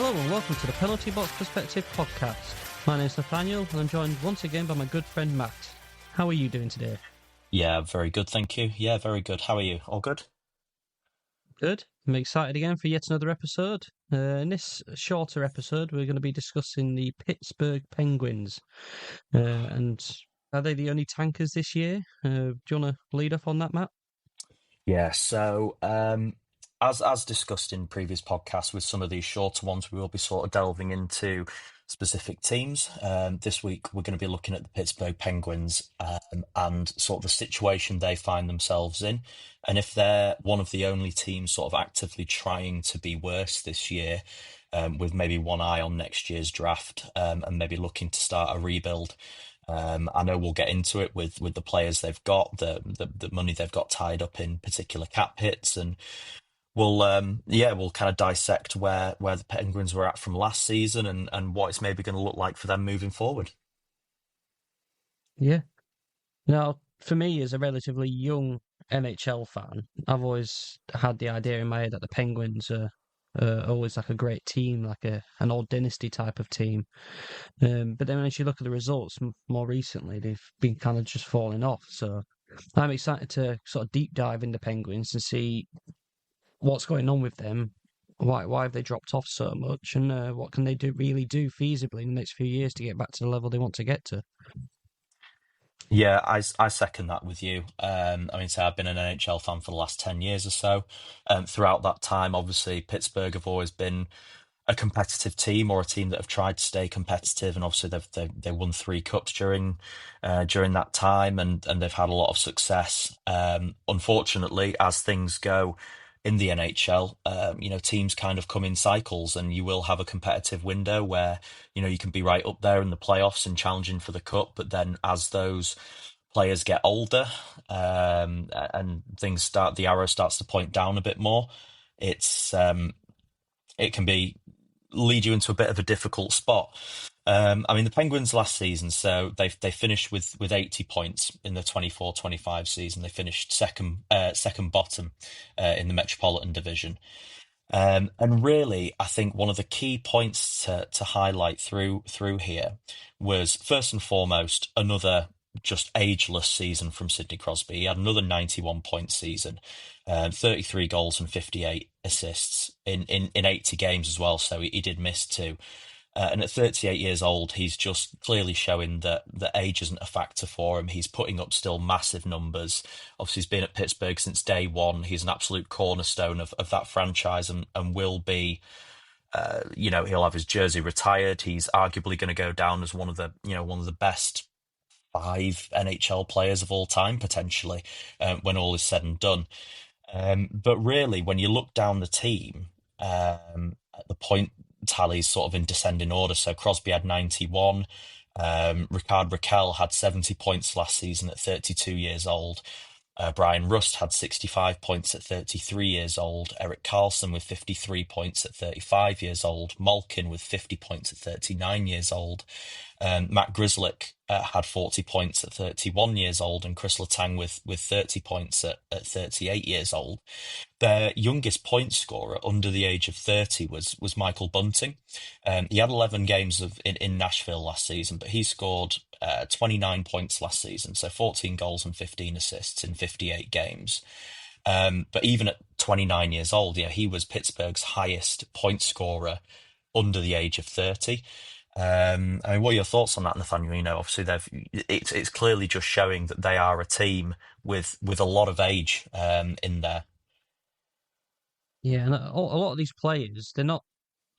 Hello and welcome to the Penalty Box Perspective podcast. My name's Nathaniel and I'm joined once again by my good friend Matt. How are you doing today? Yeah, very good, thank you. Yeah, very good. How are you? All good? Good. I'm excited again for yet another episode. In this shorter episode, we're going to be discussing the Pittsburgh Penguins. And are they the only tankers this year? Do you want to lead off on that, Matt? Yeah, as discussed in previous podcasts, with some of these shorter ones, we will be sort of delving into specific teams. This week, we're going to be looking at the Pittsburgh Penguins and sort of the situation they find themselves in, and if they're one of the only teams sort of actively trying to be worse this year, with maybe one eye on next year's draft, and maybe looking to start a rebuild. I know we'll get into it with the players they've got, the money they've got tied up in particular cap hits, and we'll kind of dissect where the Penguins were at from last season and what it's maybe going to look like for them moving forward. Yeah. Now, for me, as a relatively young NHL fan, I've always had the idea in my head that the Penguins are always like a great team, like an old dynasty type of team. But then as you look at the results more recently, they've been kind of just falling off. So I'm excited to sort of deep dive into Penguins and see what's going on with them. Why have they dropped off so much, and what can they really do feasibly in the next few years to get back to the level they want to get to? Yeah, I second that with you. So I've been an NHL fan for the last 10 years or so. Throughout that time, obviously, Pittsburgh have always been a competitive team, or a team that have tried to stay competitive, and obviously they won 3 cups during that time, and they've had a lot of success. Unfortunately, as things go in the NHL, teams kind of come in cycles, and you will have a competitive window where you can be right up there in the playoffs and challenging for the cup, but then as those players get older, and the arrow starts to point down a bit more. It can lead you into a bit of a difficult spot. The Penguins last season, so they finished with 80 points in the 24-25 season. They finished second bottom in the Metropolitan Division. And really, I think one of the key points to highlight through here was, first and foremost, another just ageless season from Sidney Crosby. He had another 91-point season, 33 goals and 58 assists in 80 games as well. So he did miss 2. And at 38 years old, he's just clearly showing that age isn't a factor for him. He's putting up still massive numbers. Obviously, he's been at Pittsburgh since day one. He's an absolute cornerstone of that franchise, and will be. He'll have his jersey retired. He's arguably going to go down as one of the best 5 NHL players of all time, potentially, when all is said and done. But really, when you look down the team, at the point tallies sort of in descending order. So Crosby had 91. Ricard Raquel had 70 points last season at 32 years old. Brian Rust had 65 points at 33 years old. Erik Karlsson with 53 points at 35 years old. Malkin with 50 points at 39 years old. Matt Grzelcyk had 40 points at 31 years old, and Chris Letang with 30 points at 38 years old. Their youngest point scorer under the age of 30 was Michael Bunting. He had 11 games in Nashville last season, but he scored 29 points last season, so 14 goals and 15 assists in 58 games. But even at 29 years old, he was Pittsburgh's highest point scorer under the age of 30. What are your thoughts on that, Nathaniel? Obviously it's clearly just showing that they are a team with a lot of age in there. Yeah, and a lot of these players, they're not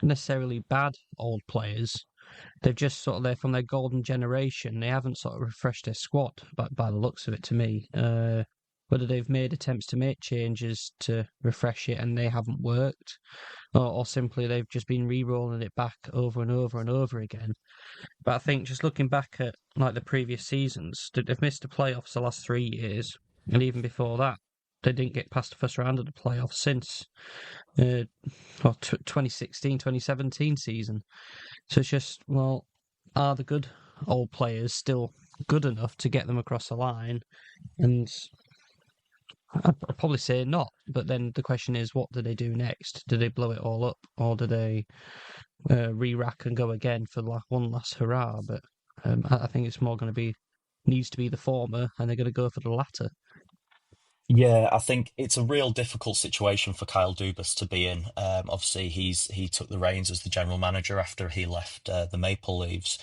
necessarily bad old players. They've just they're from their golden generation. They haven't sort of refreshed their squad, by the looks of it to me. Whether they've made attempts to make changes to refresh it and they haven't worked, or simply they've just been re-rolling it back over and over and over again. But I think just looking back at like the previous seasons, they've missed the playoffs the last 3 years, and even before that, they didn't get past the first round of the playoffs since 2016, 2017 season. So it's just, are the good old players still good enough to get them across the line? And I'd probably say not. But then the question is, what do they do next? Do they blow it all up, or do they re-rack and go again for one last hurrah? But I think it's more going to be needs to be the former, and they're going to go for the latter. Yeah, I think it's a real difficult situation for Kyle Dubas to be in. Obviously, he took the reins as the general manager after he left the Maple Leafs.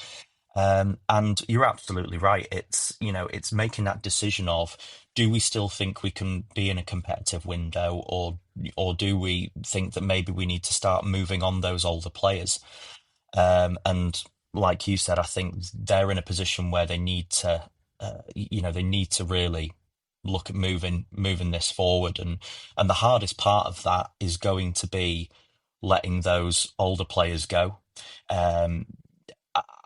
And you're absolutely right. It's, it's making that decision of, do we still think we can be in a competitive window, or do we think that maybe we need to start moving on those older players? And like you said, I think they're in a position where they need to, they need to really look at moving this forward, and the hardest part of that is going to be letting those older players go. Um,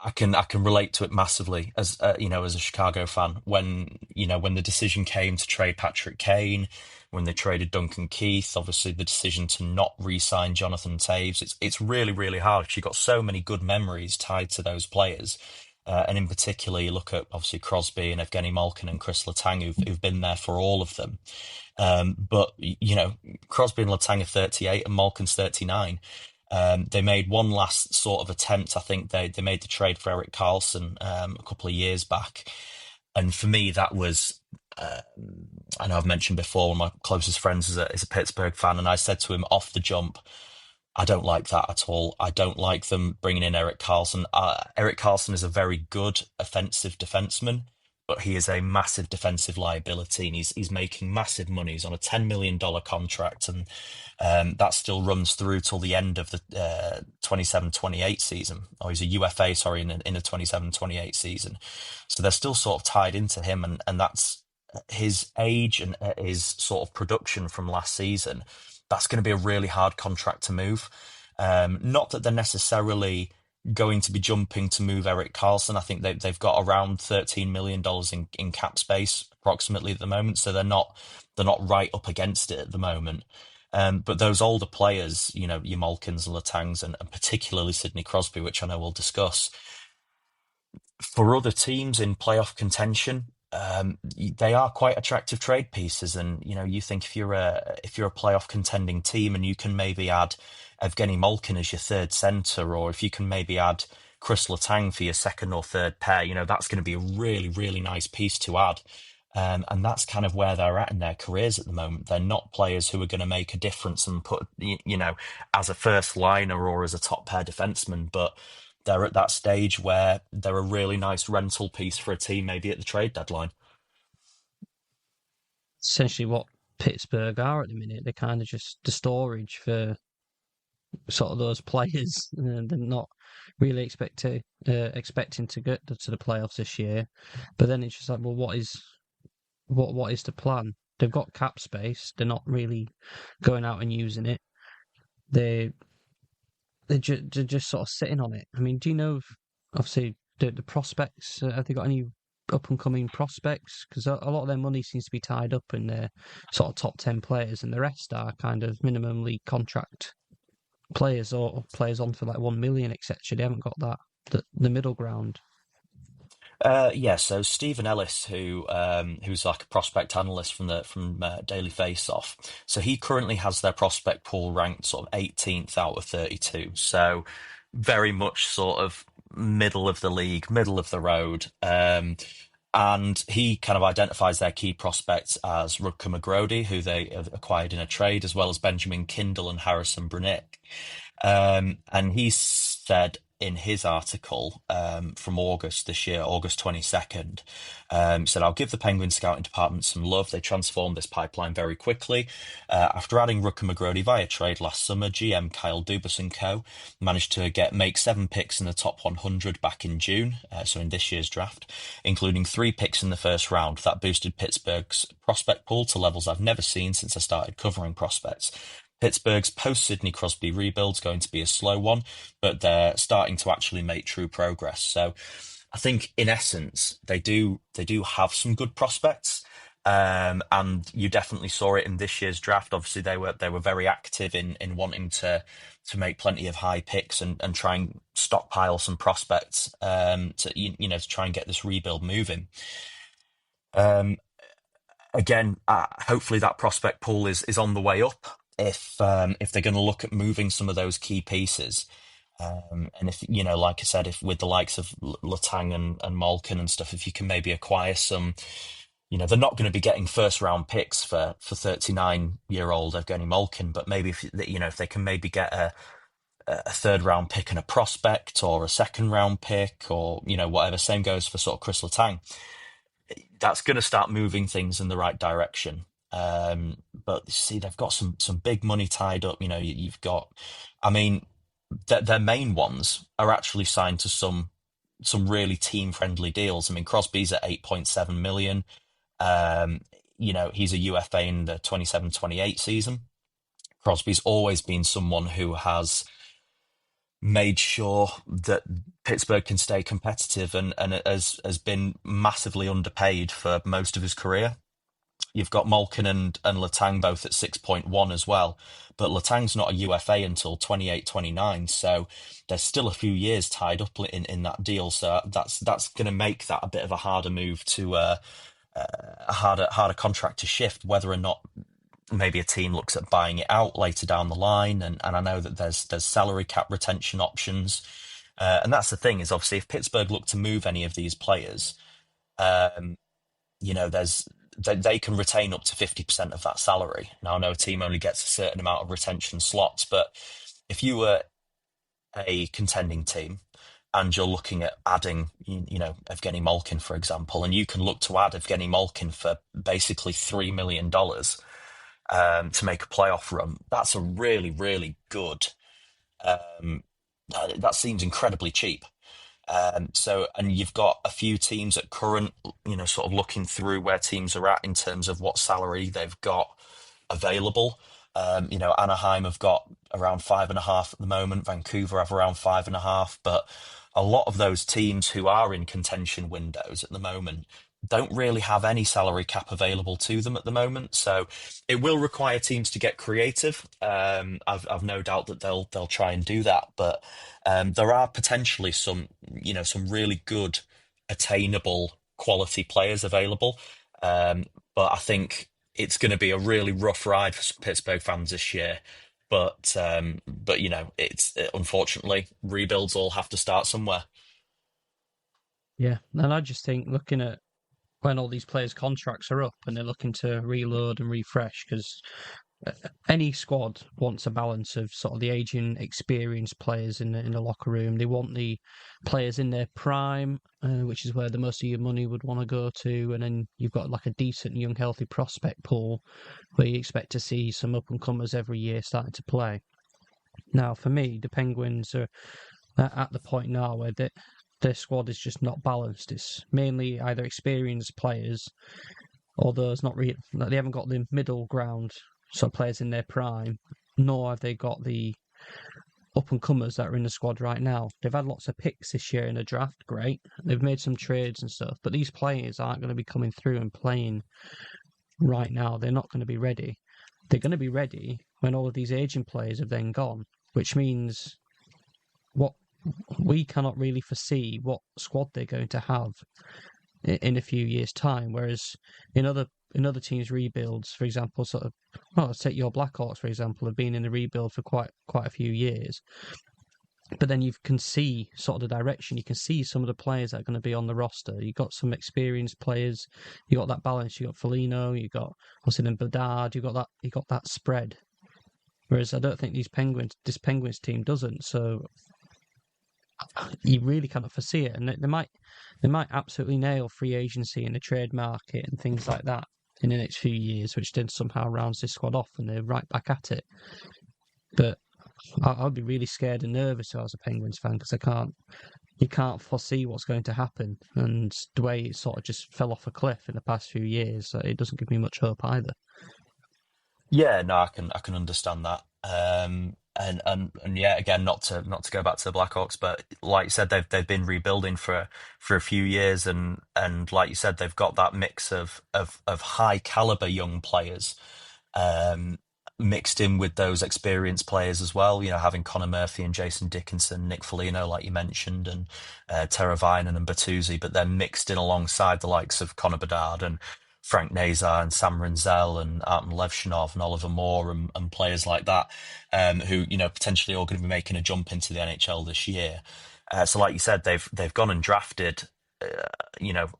I can relate to it massively as as a Chicago fan, when the decision came to trade Patrick Kane, when they traded Duncan Keith, obviously the decision to not re-sign Jonathan Taves. It's really, really hard. You've got so many good memories tied to those players. And in particular, you look at obviously Crosby and Evgeny Malkin and Chris Letang, who've been there for all of them. But Crosby and Letang are 38 and Malkin's 39. They made one last sort of attempt. I think they made the trade for Erik Karlsson a couple of years back, and for me that was. I know I've mentioned before, one of my closest friends is a Pittsburgh fan, and I said to him off the jump, I don't like that at all. I don't like them bringing in Erik Karlsson. Erik Karlsson is a very good offensive defenseman, but he is a massive defensive liability, and he's making massive money. He's on a $10 million contract, and that still runs through till the end of the 27-28 season. Oh, he's a UFA, sorry, in the 27-28 season. So they're still sort of tied into him, and that's his age and his sort of production from last season. That's going to be a really hard contract to move. Not that they're necessarily going to be jumping to move Erik Karlsson. I think they've got around $13 million in cap space approximately at the moment, so they're not right up against it at the moment. But those older players, your Malkins and Latangs, and particularly Sidney Crosby, which I know we'll discuss, for other teams in playoff contention, they are quite attractive trade pieces. And you think if you're a playoff contending team and you can maybe add Evgeny Malkin as your third center, or if you can maybe add Chris Letang for your second or third pair, that's going to be a really, really nice piece to add. And that's kind of where they're at in their careers at the moment. They're not players who are going to make a difference and put, as a first liner or as a top pair defenseman, but they're at that stage where they're a really nice rental piece for a team, maybe at the trade deadline. Essentially, what Pittsburgh are at the minute, they're kind of just the storage for sort of those players. They're not really expecting to get to the playoffs this year. But then it's just like, well, what is the plan? They've got cap space. They're not really going out and using it. They're just sort of sitting on it. I mean, do you know, obviously, the prospects, have they got any up and coming prospects? Because a lot of their money seems to be tied up in their sort of top 10 players, and the rest are kind of minimally contract players or players on for like 1 million, etc. They haven't got the middle ground. Yeah, so Stephen Ellis, who's like a prospect analyst from Daily Face-Off, so he currently has their prospect pool ranked sort of 18th out of 32. So very much sort of middle of the league, middle of the road. And he kind of identifies their key prospects as Rutger McGrody, who they have acquired in a trade, as well as Benjamin Kindle and Harrison Brunick. And he said in his article from August this year, August 22nd, said, I'll give the Penguin scouting department some love. They transformed this pipeline very quickly. After adding Rutger McGrody via trade last summer, GM Kyle Dubas and co. managed to make 7 picks in the top 100 back in June, so in this year's draft, including 3 picks in the first round. That boosted Pittsburgh's prospect pool to levels I've never seen since I started covering prospects. Pittsburgh's post-Sidney Crosby rebuild's going to be a slow one, but they're starting to actually make true progress. So I think in essence, they do have some good prospects. And you definitely saw it in this year's draft. Obviously, they were very active in wanting to make plenty of high picks and try and stockpile some prospects to try and get this rebuild moving. again, hopefully that prospect pool is on the way up. If they're going to look at moving some of those key pieces, and if like I said, if with the likes of Letang and Malkin and stuff, if you can maybe acquire some, they're not going to be getting first round picks for 39-year-old Evgeny Malkin, but maybe if they can maybe get a third round pick and a prospect, or a second round pick, or whatever. Same goes for sort of Chris Letang. That's going to start moving things in the right direction. But you see, they've got some big money tied up. You've got, I mean, their main ones are actually signed to some really team friendly deals. I mean, Crosby's at 8.7 million. He's a UFA in the 27-28 season. Crosby's always been someone who has made sure that Pittsburgh can stay competitive, and has been massively underpaid for most of his career. You've got Malkin and Letang both at 6.1 as well, but Letang's not a UFA until 28-29, so there's still a few years tied up in that deal. So that's going to make that a bit of a harder move to a harder contract to shift, whether or not maybe a team looks at buying it out later down the line. And I know that there's salary cap retention options. And that's the thing, is obviously if Pittsburgh look to move any of these players, they can retain up to 50% of that salary. Now, I know a team only gets a certain amount of retention slots, but if you were a contending team and you're looking at adding, Evgeny Malkin, for example, and you can look to add Evgeny Malkin for basically $3 million to make a playoff run, that's a really, really good. That seems incredibly cheap. And you've got a few teams at current, sort of looking through where teams are at in terms of what salary they've got available. Anaheim have got around 5.5 at the moment. Vancouver have around 5.5, but a lot of those teams who are in contention windows at the moment don't really have any salary cap available to them at the moment. So it will require teams to get creative. I've no doubt that they'll try and do that, but there are potentially some really good, attainable quality players available. But I think it's going to be a really rough ride for Pittsburgh fans this year. But it's unfortunately, rebuilds all have to start somewhere. Yeah, and I just think, looking at when all these players' contracts are up and they're looking to reload and refresh, because any squad wants a balance of sort of the aging, experienced players in the locker room. They want the players in their prime, which is where the most of your money would want to go to, and then you've got like a decent young, healthy prospect pool where you expect to see some up and comers every year starting to play. Now, for me, the Penguins are at the point now where their squad is just not balanced. It's mainly either experienced players or those not really. They haven't got the middle ground sort of players in their prime, nor have they got the up and comers that are in the squad right now. They've had lots of picks this year in the draft, great. They've made some trades and stuff, but these players aren't going to be coming through and playing right now. They're not going to be ready. They're going to be ready when all of these aging players have then gone, which means what we cannot really foresee what squad they're going to have in a few years' time. Whereas in other teams' rebuilds, for example, let's take your Blackhawks, for example, have been in the rebuild for quite a few years. But then you can see sort of the direction. You can see some of the players that are going to be on the roster. You've got some experienced players. You got that balance. You got Foligno. You got then Bedard. You got that spread. Whereas I don't think this Penguins team doesn't. So you really cannot foresee it, and they might absolutely nail free agency in the trade market and things like that in the next few years, which then somehow rounds this squad off and they're right back at it. But I'd be really scared and nervous if I was a Penguins fan, because you can't foresee what's going to happen, and the way it sort of just fell off a cliff in the past few years, it doesn't give me much hope either. Yeah, no, I can understand that. And yeah, again, not to go back to the Blackhawks, but like you said, they've been rebuilding for a few years, and like you said, they've got that mix of high caliber young players, mixed in with those experienced players as well. Having Connor Murphy and Jason Dickinson, Nick Foligno, like you mentioned, and Teravainen and Bertuzzi, but then mixed in alongside the likes of Connor Bedard and Frank Nazar and Sam Rinzel and Artem Levshinov and Oliver Moore and players like that, who potentially all going to be making a jump into the NHL this year. So, like you said, they've gone and drafted,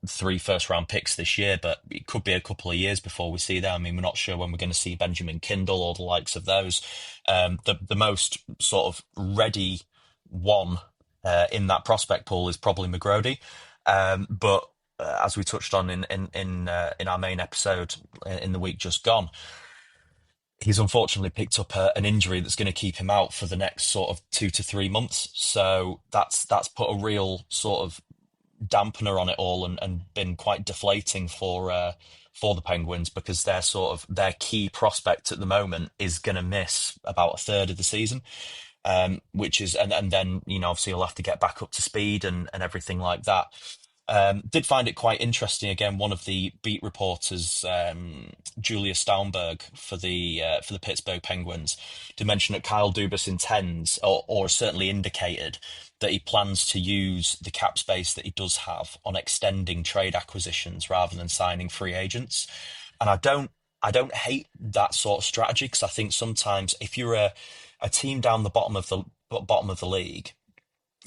3 first-round picks this year, but it could be a couple of years before we see them. I mean, we're not sure when we're going to see Benjamin Kindle or the likes of those. The most sort of ready one in that prospect pool is probably McGrody, but as we touched on in our main episode in the week just gone, he's unfortunately picked up an injury that's going to keep him out for the next sort of 2 to 3 months. So that's put a real sort of dampener on it all and been quite deflating for the Penguins, because their key prospect at the moment is going to miss about a third of the season. Which is, and then, obviously he'll have to get back up to speed and everything like that. Did find it quite interesting. Again, one of the beat reporters, Julia Staunberg for the Pittsburgh Penguins, to mention that Kyle Dubas intends, or certainly indicated, that he plans to use the cap space that he does have on extending trade acquisitions rather than signing free agents. And I don't hate that sort of strategy, because I think sometimes if you're a team down the bottom of the league,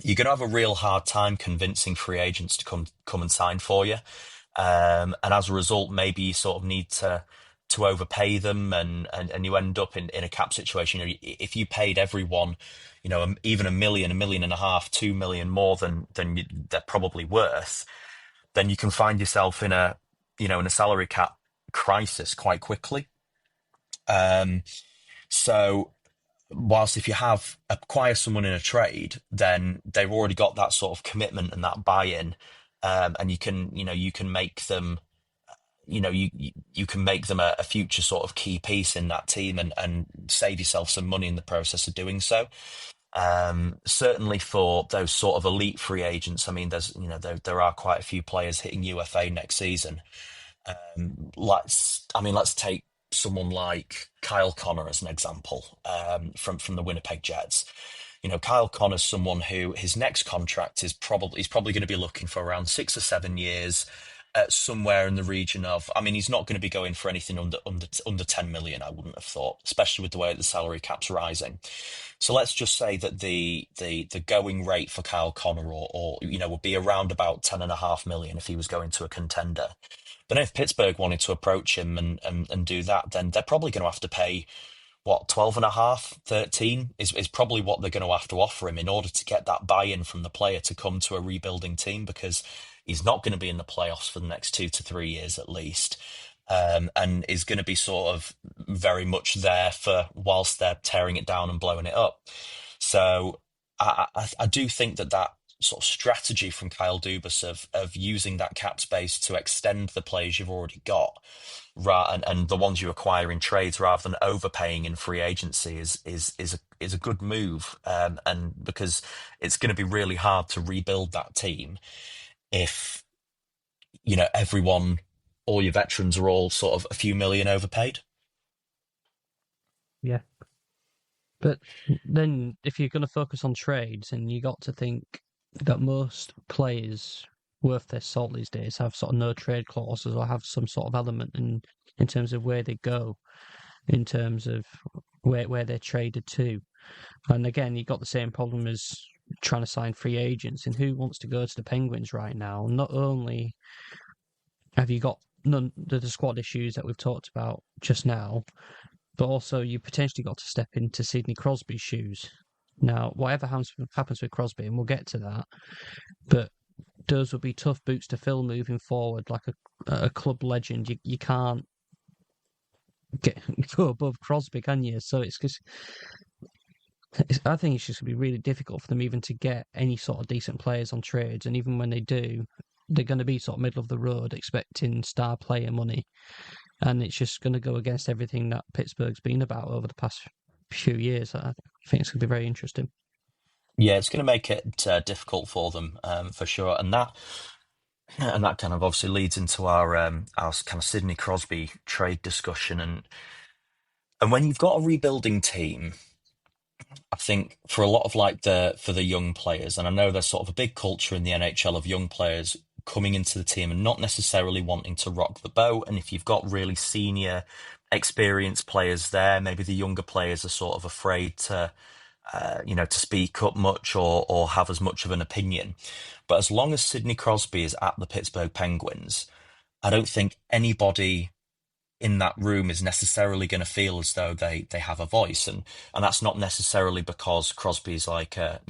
you're going to have a real hard time convincing free agents to come and sign for you, and as a result, maybe you sort of need to overpay them, and you end up in a cap situation. If you paid everyone, even $1 million, $1.5 million, $2 million more than they're probably worth, then you can find yourself in a salary cap crisis quite quickly. So, whilst if you acquire someone in a trade, then they've already got that sort of commitment and that buy-in, and you can make them, you can make them a future sort of key piece in that team, and save yourself some money in the process of doing so. Certainly for those sort of elite free agents, I mean, there are quite a few players hitting UFA next season. Let's take someone like Kyle Connor as an example, from the Winnipeg Jets. Kyle Connor's someone who his next contract he's probably going to be looking for around 6 or 7 years, somewhere in the region of. I mean, he's not going to be going for anything under 10 million. I wouldn't have thought, especially with the way the salary cap's rising. So let's just say that the going rate for Kyle Connor, or would be around about 10.5 million if he was going to a contender. Then if Pittsburgh wanted to approach him and do that, then they're probably going to have to pay, what, 12.5, 13 is probably what they're going to have to offer him in order to get that buy-in from the player to come to a rebuilding team, because he's not going to be in the playoffs for the next 2 to 3 years at least, and is going to be sort of very much there for whilst they're tearing it down and blowing it up. So I do think that sort of strategy from Kyle Dubas of using that cap space to extend the players you've already got, and the ones you acquire in trades, rather than overpaying in free agency, is a good move, and because it's going to be really hard to rebuild that team if all your veterans are all sort of a few million overpaid. Yeah. But then if you're going to focus on trades, and you got to think that most players worth their salt these days have sort of no trade clauses, or have some sort of element in terms of where they go, in terms of where they're traded to. And again, you've got the same problem as trying to sign free agents, and who wants to go to the Penguins right now? Not only have you got none of the squad issues that we've talked about just now, but also you potentially got to step into Sidney Crosby's shoes. Now, whatever happens with Crosby, and we'll get to that, but those would be tough boots to fill moving forward. Like a club legend, you can't go above Crosby, can you? So it's just, I think it's just going to be really difficult for them even to get any sort of decent players on trades, and even when they do, they're going to be sort of middle of the road, expecting star player money, and it's just going to go against everything that Pittsburgh's been about over the past few years. I think it's going to be very interesting. Yeah, it's going to make it difficult for them, for sure, and that kind of obviously leads into our kind of Sidney Crosby trade discussion, and when you've got a rebuilding team, I think for a lot of for the young players, and I know there's sort of a big culture in the NHL of young players coming into the team and not necessarily wanting to rock the boat. And if you've got really senior, experienced players there, maybe the younger players are sort of afraid to, to speak up much or have as much of an opinion. But as long as Sidney Crosby is at the Pittsburgh Penguins, I don't think anybody in that room is necessarily going to feel as though they have a voice, and that's not necessarily because Crosby is like a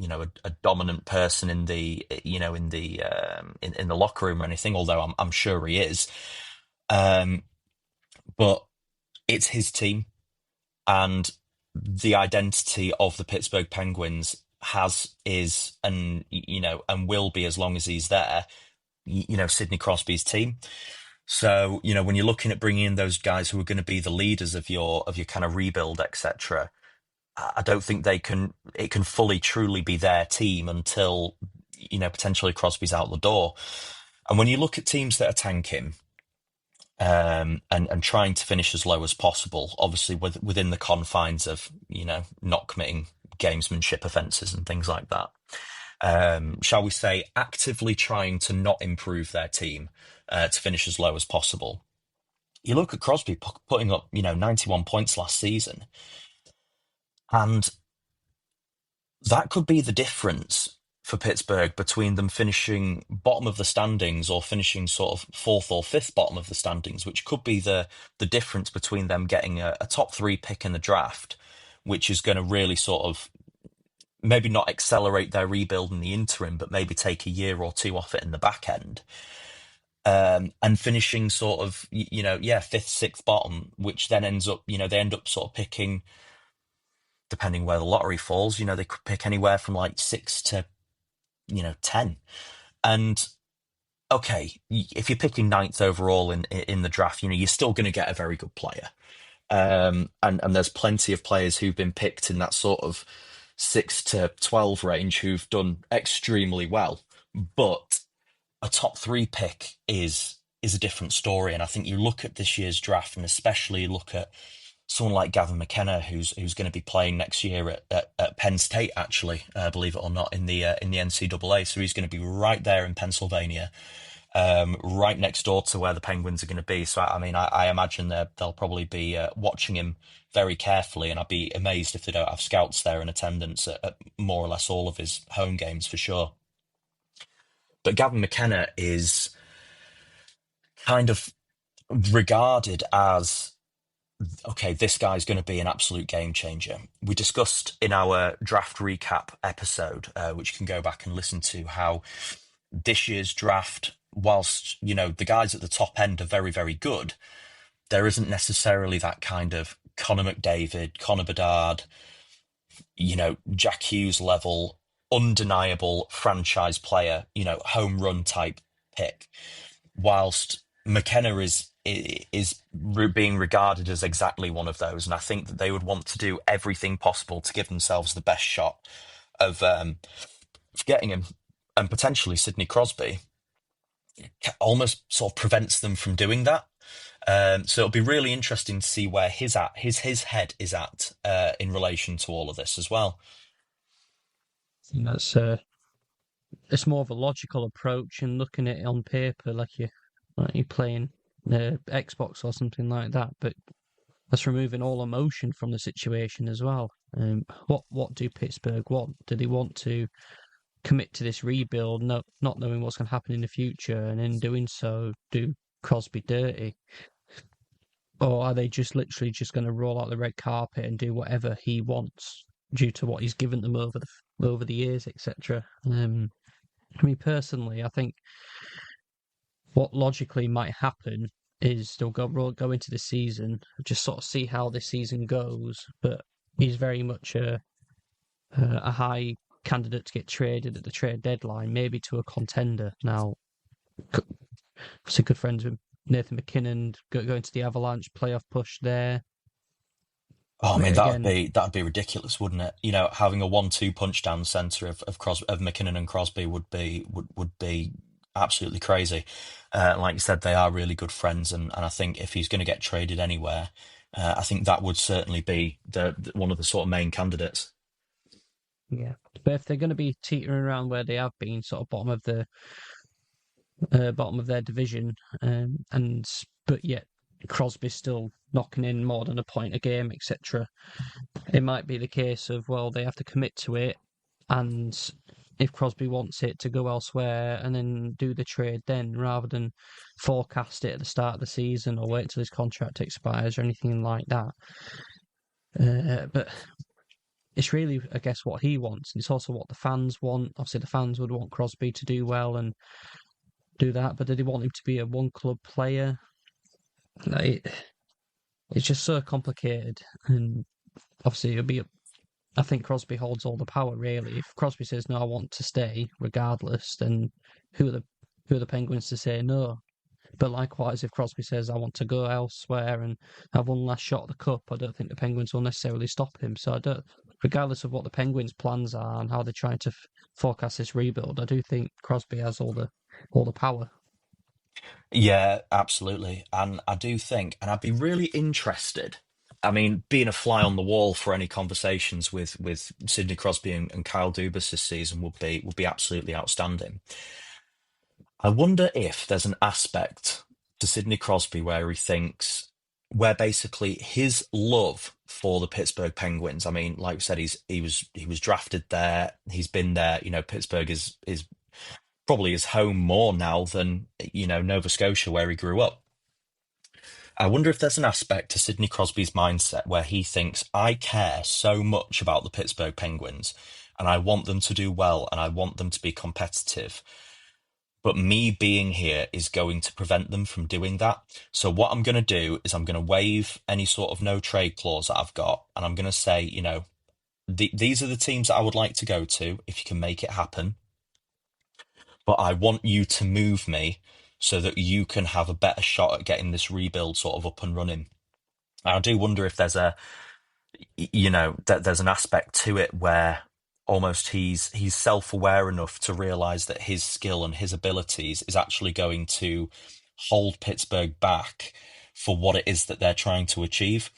dominant person in the in the locker room or anything. Although I'm sure he is, but it's his team, and the identity of the Pittsburgh Penguins is and will be, as long as he's there, Sidney Crosby's team. So, when you're looking at bringing in those guys who are going to be the leaders of your kind of rebuild, etc., I don't think it can fully truly be their team until, potentially Crosby's out the door. And when you look at teams that are tanking, and trying to finish as low as possible, obviously within the confines of, not committing gamesmanship offences and things like that. Shall we say, actively trying to not improve their team to finish as low as possible. You look at Crosby putting up, 91 points last season, and that could be the difference for Pittsburgh between them finishing bottom of the standings or finishing sort of fourth or fifth bottom of the standings, which could be the difference between them getting a top 3 pick in the draft, which is going to really sort of maybe not accelerate their rebuild in the interim, but maybe take a year or two off it in the back end. And finishing sort of, fifth, sixth bottom, which then ends up, they end up sort of picking, depending where the lottery falls, they could pick anywhere from like 6 to, 10. And okay, if you're picking ninth overall in the draft, you're still going to get a very good player. And there's plenty of players who've been picked in that sort of 6 to 12 range who've done extremely well. But a top 3 pick is a different story. And I think you look at this year's draft, and especially look at someone like Gavin McKenna, who's going to be playing next year at Penn State, actually, believe it or not, in the NCAA. So he's going to be right there in Pennsylvania, right next door to where the Penguins are going to be. So I imagine they'll probably be watching him very carefully, and I'd be amazed if they don't have scouts there in attendance at more or less all of his home games for sure. But Gavin McKenna is kind of regarded as, okay, this guy's going to be an absolute game changer. We discussed in our draft recap episode, which you can go back and listen to, how this year's draft, whilst, the guys at the top end are very, very good, there isn't necessarily that kind of Connor McDavid, Connor Bedard, Jack Hughes level, undeniable franchise player, home run type pick, whilst McKenna is being regarded as exactly one of those. And I think that they would want to do everything possible to give themselves the best shot of getting him. And potentially Sidney Crosby almost sort of prevents them from doing that. So it'll be really interesting to see where his head is at in relation to all of this as well. I think that's it's more of a logical approach, and looking at it on paper like you're playing Xbox or something like that. But that's removing all emotion from the situation as well. What do Pittsburgh want? Do they want to commit to this rebuild, not knowing what's going to happen in the future, and in doing so, do Crosby dirty? Or are they just literally just going to roll out the red carpet and do whatever he wants due to what he's given them over the years, etc.? Personally, I think what logically might happen is they'll go into the season, just sort of see how this season goes. But he's very much a high candidate to get traded at the trade deadline, maybe to a contender. Now, obviously good friends with Nathan McKinnon, going to the Avalanche playoff push there. Oh, that'd be ridiculous, wouldn't it? Having a 1-2 punch down the centre of McKinnon and Crosby would be absolutely crazy. Like you said, they are really good friends, and I think if he's going to get traded anywhere, I think that would certainly be one of the sort of main candidates. Yeah, but if they're going to be teetering around where they have been, sort of bottom of the bottom of their division, and but yet Crosby's still knocking in more than a point a game, etc. It might be the case of, well, they have to commit to it, and if Crosby wants it, to go elsewhere and then do the trade then, rather than forecast it at the start of the season or wait till his contract expires or anything like that. But it's really, I guess, what he wants. And it's also what the fans want. Obviously, the fans would want Crosby to do well and do that, but do they want him to be a one club player? Like, it's just so complicated. And obviously, it'll be. I think Crosby holds all the power, really. If Crosby says no, I want to stay, regardless, then who are the Penguins to say no? But likewise, if Crosby says I want to go elsewhere and have one last shot at the cup, I don't think the Penguins will necessarily stop him. So I don't, regardless of what the Penguins' plans are and how they're trying to forecast this rebuild, I do think Crosby has all the power. Yeah, absolutely. And I do think, and I'd be really interested. I mean, being a fly on the wall for any conversations with Sidney Crosby and Kyle Dubas this season would be absolutely outstanding. I wonder if there's an aspect to Sidney Crosby where he thinks, where basically his love for the Pittsburgh Penguins. I mean, like we said, he was drafted there. He's been there. Pittsburgh is probably his home more now than Nova Scotia where he grew up. I wonder if there's an aspect to Sidney Crosby's mindset where he thinks, I care so much about the Pittsburgh Penguins and I want them to do well and I want them to be competitive. But me being here is going to prevent them from doing that. So what I'm going to do is I'm going to waive any sort of no trade clause that I've got. And I'm going to say, these are the teams that I would like to go to if you can make it happen. But I want you to move me so that you can have a better shot at getting this rebuild sort of up and running. I do wonder if there's an aspect to it where almost he's self-aware enough to realize that his skill and his abilities is actually going to hold Pittsburgh back for what it is that they're trying to achieve.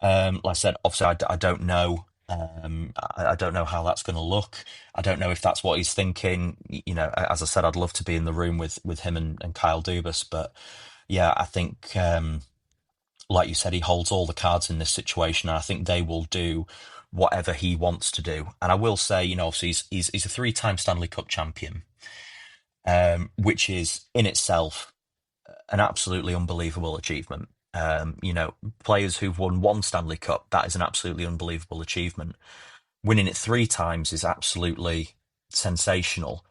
Like I said, obviously I don't know. I don't know how that's going to look. I don't know if that's what he's thinking. As I said, I'd love to be in the room with him and Kyle Dubas, but yeah, I think like you said, he holds all the cards in this situation, and I think they will do whatever he wants to do. And I will say, obviously he's a three-time Stanley Cup champion, which is in itself an absolutely unbelievable achievement. Players who've won one Stanley Cup, that is an absolutely unbelievable achievement. Winning it three times is absolutely sensational,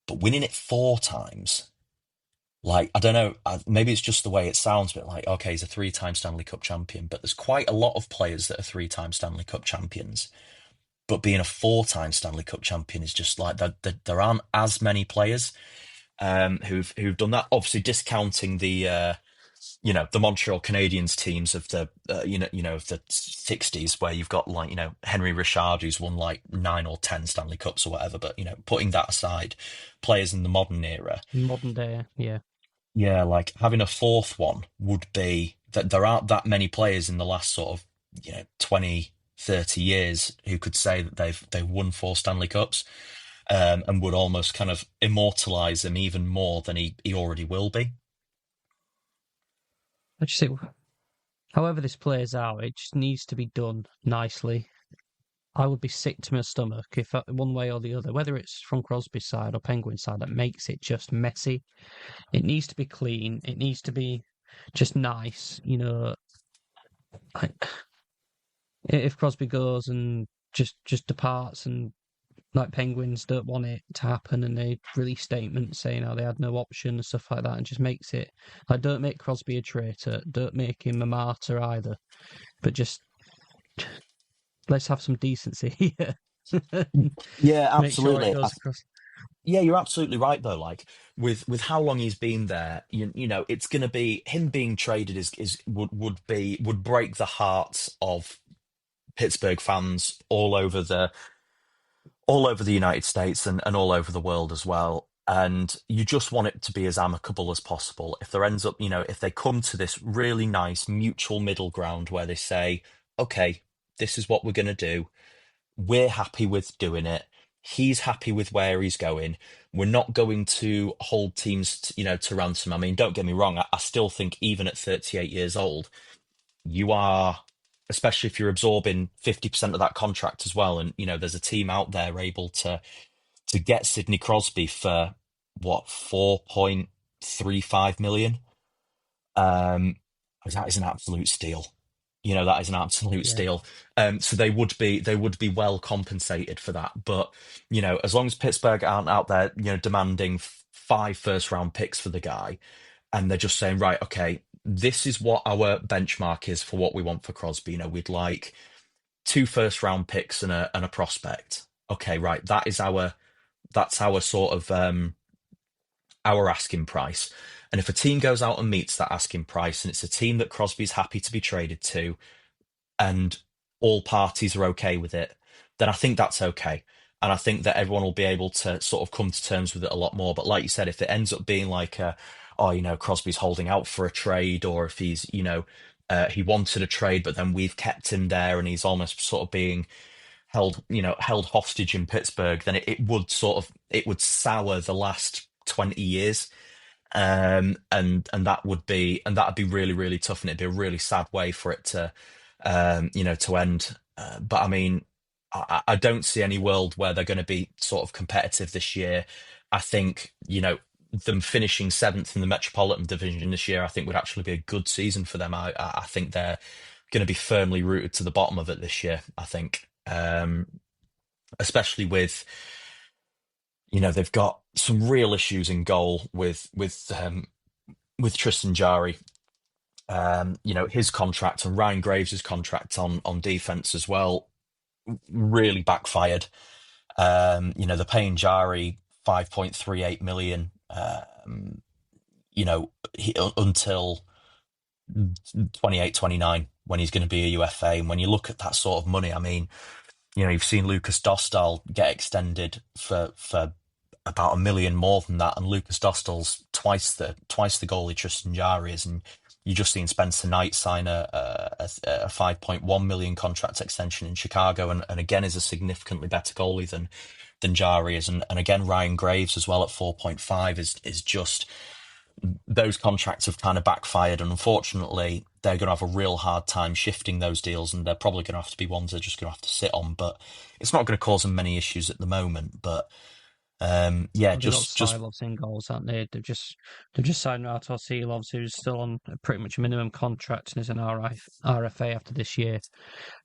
but winning it four times, like, I don't know, maybe it's just the way it sounds, but like, okay, he's a three-time Stanley Cup champion, but there's quite a lot of players that are three-time Stanley Cup champions. But being a four-time Stanley Cup champion is just like that. There aren't as many players who've done that. Obviously, discounting the Montreal Canadiens teams of the of the '60s, where you've got like Henry Richard, who's won like 9 or 10 Stanley Cups or whatever. But putting that aside, players in the modern era, Modern day, yeah. yeah, like having a fourth one would be that there aren't that many players in the last sort of 20, 30 years who could say that they've won 4 Stanley Cups, and would almost kind of immortalize him even more than he already will be. I just think, however this plays out, it just needs to be done nicely. I would be sick to my stomach if one way or the other, whether it's from Crosby's side or Penguin's side, that makes it just messy. It needs to be clean. It needs to be just nice. Like, if Crosby goes and just departs, and like Penguins don't want it to happen, and they release statements saying how they had no option and stuff like that, and just makes it like, don't make Crosby a traitor, don't make him a martyr either, but just let's have some decency here. Yeah, Make sure it absolutely. goes across. Yeah, you're absolutely right though. Like with how long he's been there, it's going to be him being traded is would break the hearts of Pittsburgh fans all over the United States and all over the world as well. And you just want it to be as amicable as possible. If there ends up, if they come to this really nice mutual middle ground where they say, okay, this is what we're going to do. We're happy with doing it. He's happy with where he's going. We're not going to hold teams, to ransom. I mean, don't get me wrong. I still think even at 38 years old, you are, especially if you're absorbing 50% of that contract as well. And, there's a team out there able to get Sidney Crosby for what, 4.35 million. Um, that is an absolute steal. That is an absolute Yeah, steal. So they would be well compensated for that. But as long as Pittsburgh aren't out there, demanding five first round picks for the guy, and they're just saying, right, okay, this is what our benchmark is for what we want for Crosby. We'd like two first round picks and a prospect. Okay, right, that's our sort of our asking price. And if a team goes out and meets that asking price, and it's a team that Crosby's happy to be traded to, and all parties are okay with it, then I think that's okay. And I think that everyone will be able to sort of come to terms with it a lot more. But like you said, if it ends up being like, Crosby's holding out for a trade, or if he's, he wanted a trade, but then we've kept him there and he's almost sort of being held hostage in Pittsburgh, then it would sour the last 20 years. And that'd be really, really tough, and it'd be a really sad way for it to end. But I mean, I don't see any world where they're going to be sort of competitive this year. I think, them finishing seventh in the Metropolitan Division this year, I think would actually be a good season for them. I think they're going to be firmly rooted to the bottom of it this year, I think. Especially with, they've got some real issues in goal with Tristan Jari. His contract, and Ryan Graves' contract on defense as well, really backfired. They're paying Jari 5.38 million, until 28, 29, when he's going to be a UFA. And when you look at that sort of money, I mean, you've seen Lucas Dostal get extended for about 1 million more than that, and Lucas Dostal's twice the goalie Tristan Jari is, and you just seen Spencer Knight sign a 5.1 million contract extension in Chicago, and again is a significantly better goalie than Jari is, and again Ryan Graves as well at 4.5 is just, those contracts have kind of backfired, and unfortunately they're going to have a real hard time shifting those deals, and they're probably going to have to be ones they're just going to have to sit on. But it's not going to cause them many issues at the moment. But yeah, well, they've got just Silovs in goals, haven't they? They've just signed Artur Silovs, who's still on a pretty much minimum contract and is an RFA after this year.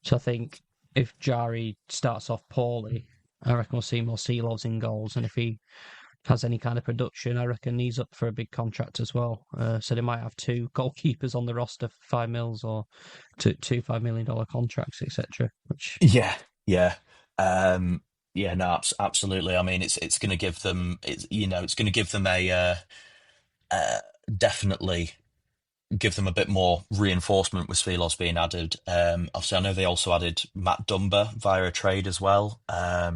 So I think if Jari starts off poorly, I reckon we'll see more Silovs in goals, and if he has any kind of production, I reckon he's up for a big contract as well. So they might have two goalkeepers on the roster for 5 mils, or two $5 million contracts, etc. Which, yeah, yeah. Yeah, no, absolutely. I mean, it's going to give them, it's going to give them definitely give them a bit more reinforcement with Svelos being added. Obviously, I know they also added Matt Dumba via a trade as well. I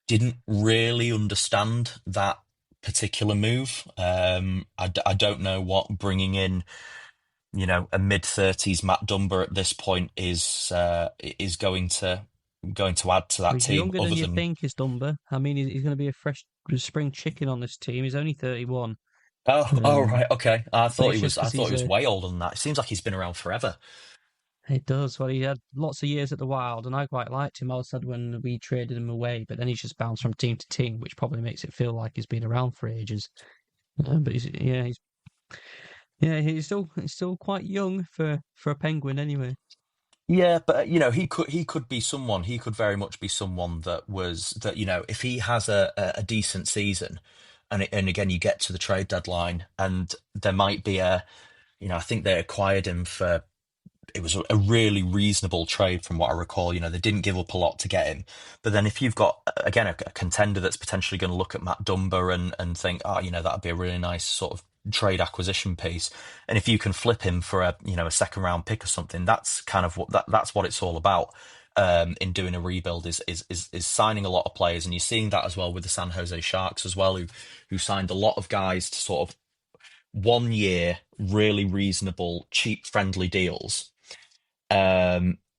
didn't really understand that particular move. I don't know what bringing in, a mid-30s Matt Dumba at this point is going to add to that he's team, younger than other you than, think, is Dumba. I mean, he's going to be a fresh spring chicken on this team. He's only 31. oh, Um, right, okay. I but thought he it's just was I because thought he's he was a. way older than that. It seems like he's been around forever. It does. Well, he had lots of years at the Wild, and I quite liked him. I said when we traded him away, but then he's just bounced from team to team, which probably makes it feel like he's been around for ages. But he's still quite young for a Penguin anyway. Yeah, but he could be someone. He could very much be someone that if he has a decent season, and again you get to the trade deadline, and there might be I think they acquired him for, it was a really reasonable trade from what I recall. They didn't give up a lot to get him. But then if you've got, again, a contender that's potentially going to look at Matt Dumba and think, oh, that'd be a really nice sort of trade acquisition piece. And if you can flip him for a second round pick or something, that's kind of that's what it's all about. In doing a rebuild is signing a lot of players, and you're seeing that as well with the San Jose Sharks as well, who signed a lot of guys to sort of 1 year, really reasonable, cheap, friendly deals.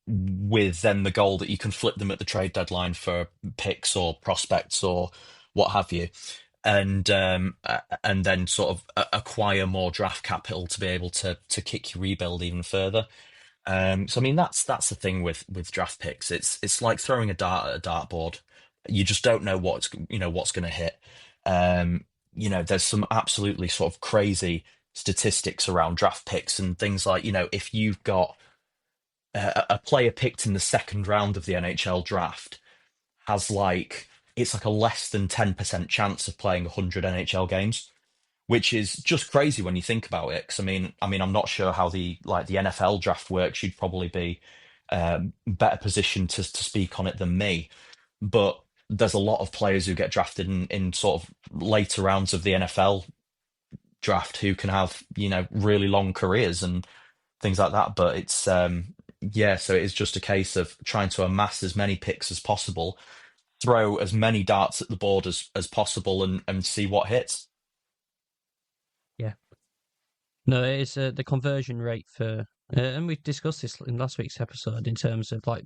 with then the goal that you can flip them at the trade deadline for picks or prospects or what have you, and then sort of acquire more draft capital to be able to kick your rebuild even further. So I mean that's the thing with draft picks. It's like throwing a dart at a dartboard. You just don't know what's going to hit. Um, there's some absolutely sort of crazy statistics around draft picks and things like, if you've got a player picked in the second round of the NHL draft has it's like a less than 10% chance of playing 100 NHL games, which is just crazy when you think about it. Because I mean, I'm not sure how the NFL draft works. You'd probably be better positioned to speak on it than me. But there's a lot of players who get drafted in sort of later rounds of the NFL draft who can have really long careers and things like that. But it's yeah, so it's just a case of trying to amass as many picks as possible, throw as many darts at the board as possible, and see what hits. Yeah. No, it is the conversion rate for, and we discussed this in last week's episode in terms of like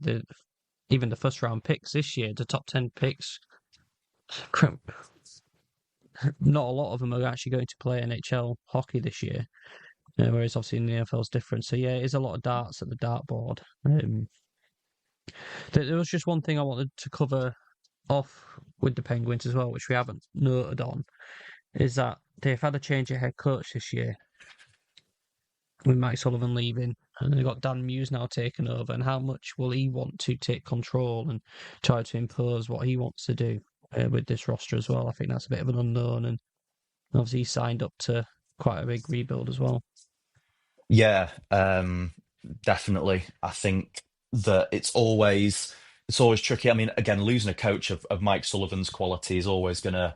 even the first round picks this year, the top 10 picks. Not a lot of them are actually going to play NHL hockey this year, whereas obviously in the NFL is different. So yeah, it is a lot of darts at the dartboard. There was just one thing I wanted to cover off with the Penguins as well, which we haven't noted on, is that they've had a change of head coach this year with Mike Sullivan leaving, and they've got Dan Muse now taking over. And how much will he want to take control and try to impose what he wants to do with this roster as well? I think that's a bit of an unknown, and obviously he signed up to quite a big rebuild as well. Yeah, definitely. I think that it's always tricky. I mean, again, losing a coach of Mike Sullivan's quality is always gonna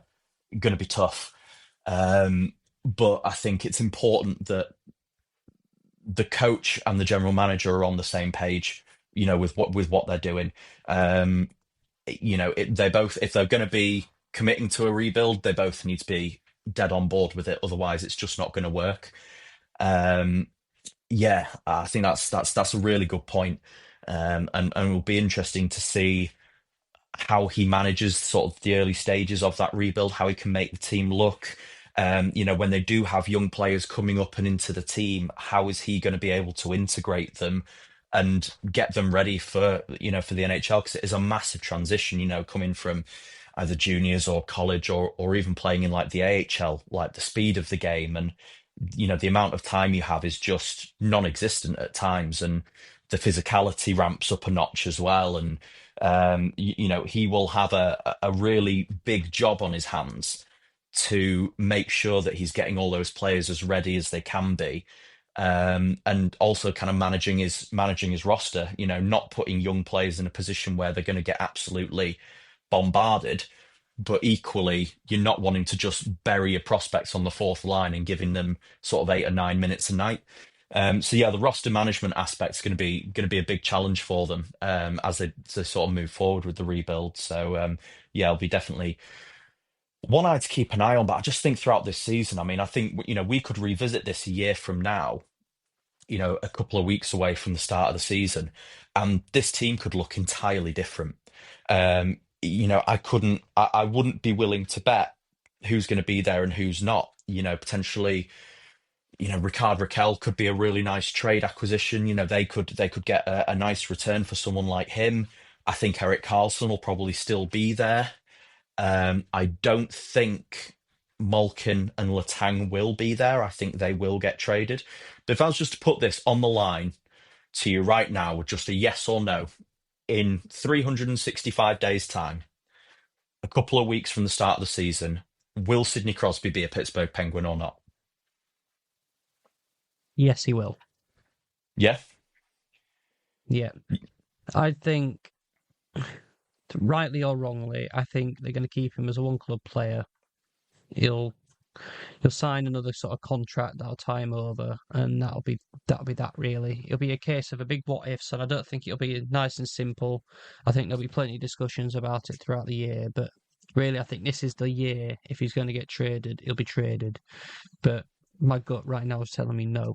be tough. But I think it's important that the coach and the general manager are on the same page, with what they're doing. They both, if they're going to be committing to a rebuild, they both need to be dead on board with it. Otherwise, it's just not going to work. Um, yeah, I think that's a really good point. And it will be interesting to see how he manages sort of the early stages of that rebuild, how he can make the team look. When they do have young players coming up and into the team, how is he going to be able to integrate them and get them ready for the NHL? Because it is a massive transition, coming from either juniors or college or even playing in like the AHL, like the speed of the game and the amount of time you have is just non-existent at times, and the physicality ramps up a notch as well. And he will have a really big job on his hands to make sure that he's getting all those players as ready as they can be, and also kind of managing his roster. Not putting young players in a position where they're going to get absolutely bombarded, but equally you're not wanting to just bury your prospects on the fourth line and giving them sort of 8 or 9 minutes a night. So yeah, the roster management aspect is going to be a big challenge for them, as they sort of move forward with the rebuild. So yeah, it'll be definitely one I had to keep an eye on. But I just think throughout this season, I mean, I think we could revisit this a year from now, a couple of weeks away from the start of the season, and this team could look entirely different. I wouldn't be willing to bet who's going to be there and who's not. Potentially, Ricard Raquel could be a really nice trade acquisition. They could get a nice return for someone like him. I think Eric Carlson will probably still be there. I don't think Malkin and Letang will be there. I think they will get traded. But if I was just to put this on the line to you right now with just a yes or no, in 365 days' time, a couple of weeks from the start of the season, will Sidney Crosby be a Pittsburgh Penguin or not? Yes, he will. Yeah. Yeah. I think, rightly or wrongly, I think they're going to keep him as a one club player. He'll sign another sort of contract that'll tie him over, and that'll be that really. It'll be a case of a big what ifs, and I don't think it'll be nice and simple. I think there'll be plenty of discussions about it throughout the year, but really I think this is the year. If he's going to get traded, he'll be traded. But my gut right now is telling me no.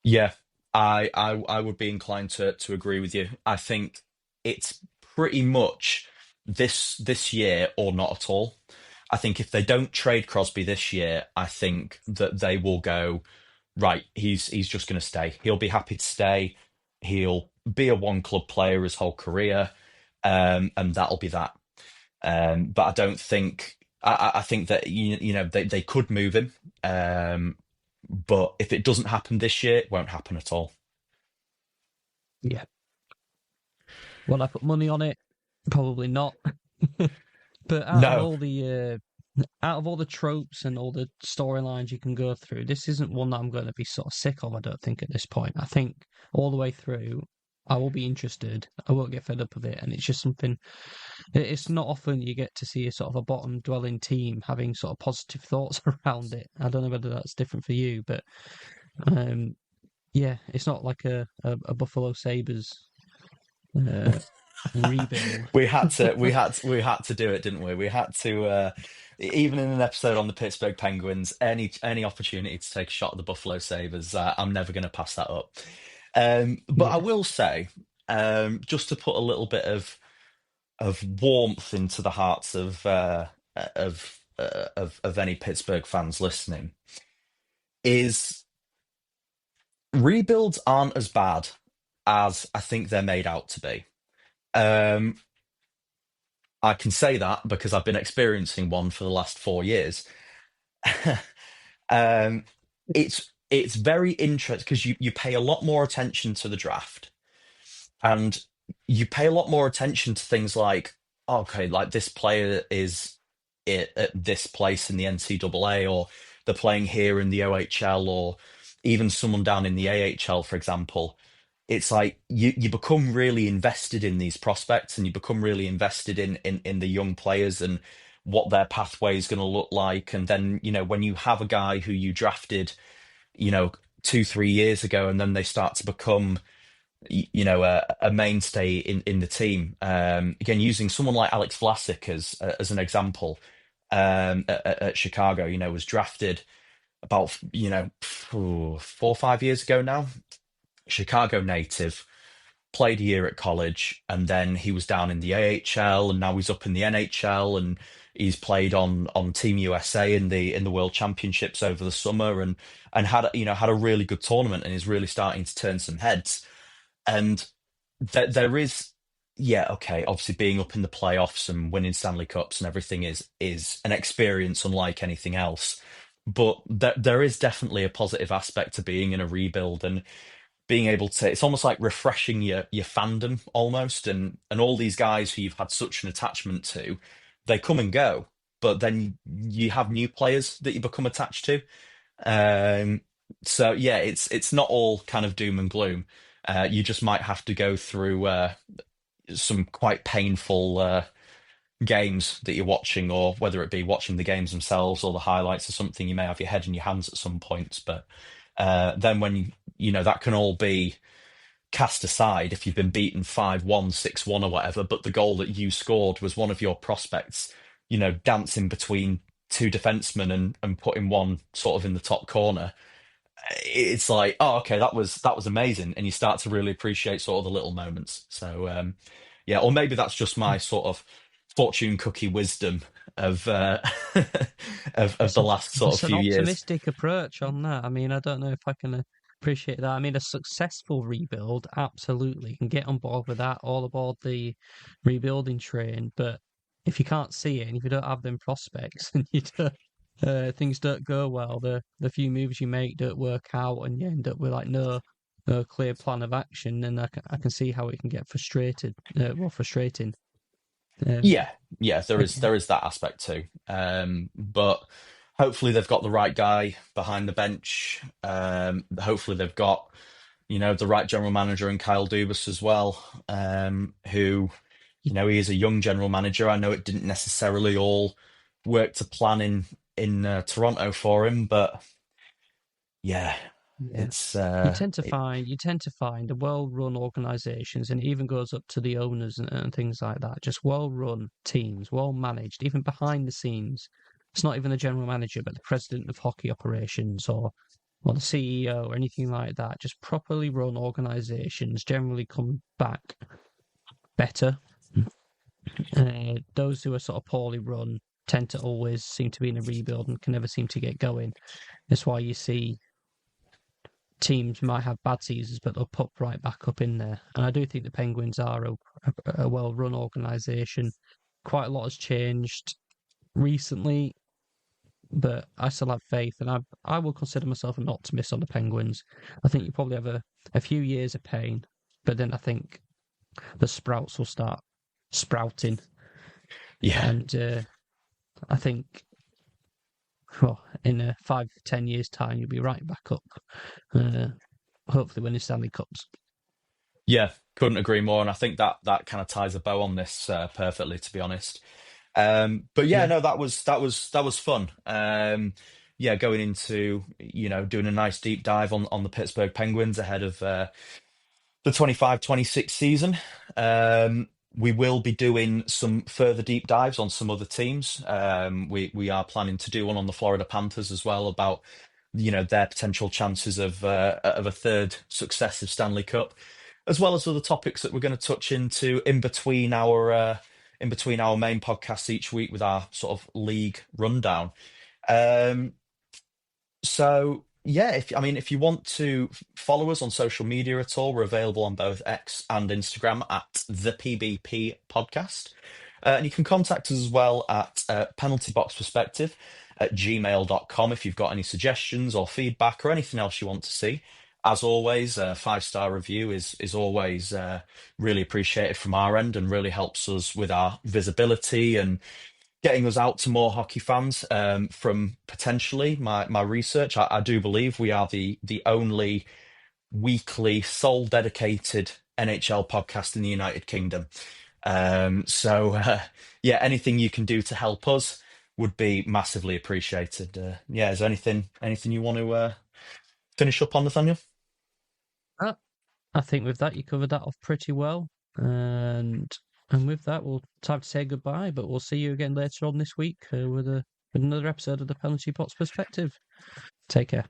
Yeah. I would be inclined to agree with you. I think it's pretty much this year or not at all. I think if they don't trade Crosby this year, I think that they will go, right, he's just going to stay. He'll be happy to stay. He'll be a one club player his whole career, and that'll be that. But I don't think I think that they could move him, but if it doesn't happen this year, it won't happen at all. Yeah. Will I put money on it? Probably not. But No, out of all the tropes and all the storylines you can go through, this isn't one that I'm going to be sort of sick of, I don't think, at this point. I think all the way through, I will be interested. I won't get fed up of it. And it's just something, it's not often you get to see a sort of a bottom dwelling team having sort of positive thoughts around it. I don't know whether that's different for you, but yeah, it's not like a Buffalo Sabres rebuild. we had to do it, didn't we? We had to even in an episode on the Pittsburgh Penguins, any opportunity to take a shot at the Buffalo Sabres, I'm never going to pass that up. But I Yeah, will say, just to put a little bit of warmth into the hearts of any Pittsburgh fans listening, is rebuilds aren't as bad as I think they're made out to be. Um, I can say that because I've been experiencing one for the last 4 years. um, it's very interesting because you pay a lot more attention to the draft, and you pay a lot more attention to things like, okay, like this player is at this place in the NCAA, or they're playing here in the OHL, or even someone down in the AHL, for example. It's like you become really invested in these prospects, and you become really invested in the young players and what their pathway is going to look like. And then, when you have a guy who you drafted, 2, 3 years ago, and then they start to become a mainstay in the team. Again, using someone like Alex Vlasic as an example, at Chicago, was drafted about 4 or 5 years ago now. Chicago native, played a year at college, and then he was down in the AHL, and now he's up in the NHL, and he's played on Team USA in the World Championships over the summer, and had a really good tournament, and is really starting to turn some heads. And there is, yeah, okay, obviously being up in the playoffs and winning Stanley Cups and everything is an experience unlike anything else. But there is definitely a positive aspect to being in a rebuild and being able to, it's almost like refreshing your fandom almost, and all these guys who you've had such an attachment to, they come and go, but then you have new players that you become attached to. Um, so yeah, it's not all kind of doom and gloom. You just might have to go through some quite painful games that you're watching, or whether it be watching the games themselves or the highlights or something, you may have your head in your hands at some points. But then when that can all be cast aside if you've been beaten 5-1, 6-1 or whatever, but the goal that you scored was one of your prospects, dancing between two defensemen and putting one sort of in the top corner. It's like, oh, okay, that was amazing, and you start to really appreciate sort of the little moments. So yeah, or maybe that's just my sort of fortune cookie wisdom of of it's the last sort of it's an few years. optimistic approach on that. I mean, I don't know if I can appreciate that. I mean, a successful rebuild, absolutely, can get on board with that, all aboard the rebuilding train. But if you can't see it, and if you don't have them prospects, and things don't go well, the few moves you make don't work out, and you end up with like no clear plan of action, then I can see how it can get frustrating. Um, Yeah, yeah, there is that aspect too. But hopefully they've got the right guy behind the bench. Hopefully they've got, the right general manager in Kyle Dubas as well. Who, he is a young general manager. I know it didn't necessarily all work to plan in Toronto for him, but yeah, Yeah. it's You tend to find the well-run organizations, and it even goes up to the owners and things like that. Just well-run teams, well-managed, even behind the scenes. It's not even the general manager, but the president of hockey operations or or the CEO or anything like that. Just properly run organisations generally come back better. Those who are sort of poorly run tend to always seem to be in a rebuild and can never seem to get going. That's why you see teams might have bad seasons, but they'll pop right back up in there. And I do think the Penguins are a well-run organisation. Quite a lot has changed recently, but I still have faith, and I will consider myself an optimist on the Penguins. I think you probably have a few years of pain, but then I think the sprouts will start sprouting. Yeah. And I think, well, in 5-10 years' time, you'll be right back up. Hopefully, winning Stanley Cups. Yeah, couldn't agree more. And I think that kind of ties a bow on this perfectly, to be honest. But yeah, Yeah, no, that was fun. Yeah, going into, doing a nice deep dive on the Pittsburgh Penguins ahead of the 25-26 season. We will be doing some further deep dives on some other teams. We are planning to do one on the Florida Panthers as well, about their potential chances of a third successive Stanley Cup, as well as other topics that we're going to touch into in between our main podcasts each week with our sort of league rundown. Um, so yeah, if you want to follow us on social media at all, we're available on both X and Instagram at the PBP Podcast. And you can contact us as well at penaltyboxperspective@gmail.com if you've got any suggestions or feedback or anything else you want to see. As always, a 5-star review is always really appreciated from our end and really helps us with our visibility and getting us out to more hockey fans. From potentially my research, I do believe we are the only weekly sole dedicated NHL podcast in the United Kingdom. So yeah, anything you can do to help us would be massively appreciated. Yeah, is there anything you want to finish up on, Nathaniel? I think with that you covered that off pretty well, and with that we'll time to say goodbye. But we'll see you again later on this week with another episode of the Penalty Box Perspective. Take care.